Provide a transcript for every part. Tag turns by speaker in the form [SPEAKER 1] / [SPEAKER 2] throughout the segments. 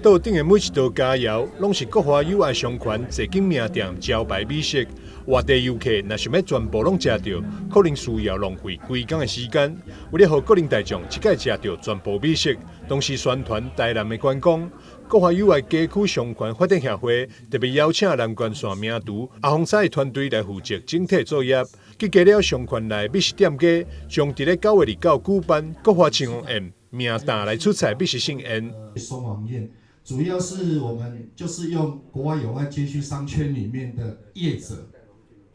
[SPEAKER 1] 岛顶的每一道佳肴，拢是国华友爱商圈坐景名店招牌美食。外地游客若想要全部拢食到，可能需要浪费规工的时间。为了让国人大众一概食到全部美食，同时宣传台南的观光，国华友爱街区商圈发展协会特别邀请南关线名厨阿洪彩的团队来负责整体作业。结合了商圈内美食店家，将伫咧9月29举办国华庆丰宴，名单来出菜美食盛宴。
[SPEAKER 2] 双王宴主要是我们就是用国外友爱街区商圈里面的业者，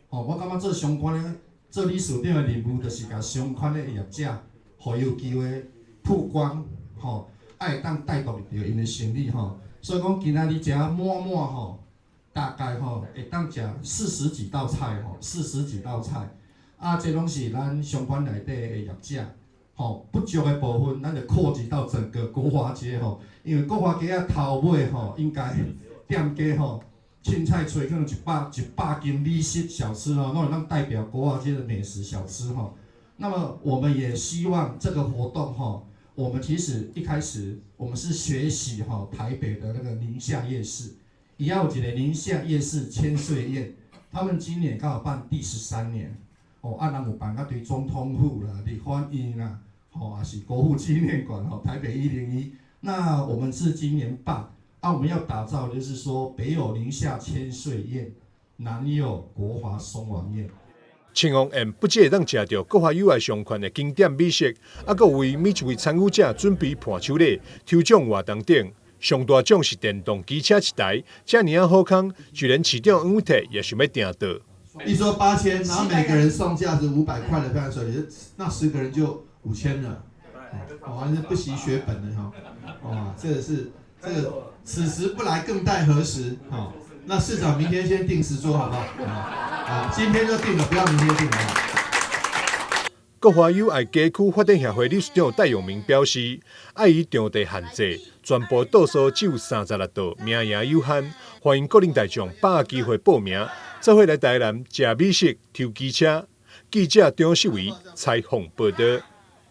[SPEAKER 2] 我感觉做相关的做理事长的任务，就是甲相关的业者，互有机会曝光，会当带动着因的生意，所以讲今仔日食满，大概会当食40几道菜，40几道菜，这拢是咱商圈内底的业者。不足的部分，咱就扩及到整个国华街因为国华街头尾应该店家凊彩找可能100间美食小吃拢会当代表国华街的美食小吃那么我们也希望这个活动我们其实一开始我们是学习台北的那个宁夏夜市，也有一个宁夏夜市千岁宴，他们今年刚好办第13年。咱有办对总统府啦、立法院啦，也是国父纪念馆台北101。那我们是今年办，我们要打造就是说，北有宁夏千岁宴，南有国华双王宴。
[SPEAKER 1] 庆丰宴不只会当食到国华友爱商圈的经典美食，还为每一位参与者准备伴手礼、抽奖活动等。上大奖是电动机车1台，这么好康，居然市长黄伟泰也想要订到。
[SPEAKER 3] 一说8000，然后每个人送价值500块的伴手礼，那10个人就5000了，是不惜血本的这个此时不来更待何时那市长明天先定时桌好不好？今天就定了，不要明天定了。
[SPEAKER 1] 国华友爱街区发展协会理事长戴永明表示，碍于场地限制，全部倒数只有36道，名额有限，欢迎各人大众把握机会报名，做伙来台南吃美食、抽机车。记者张世维采访报道。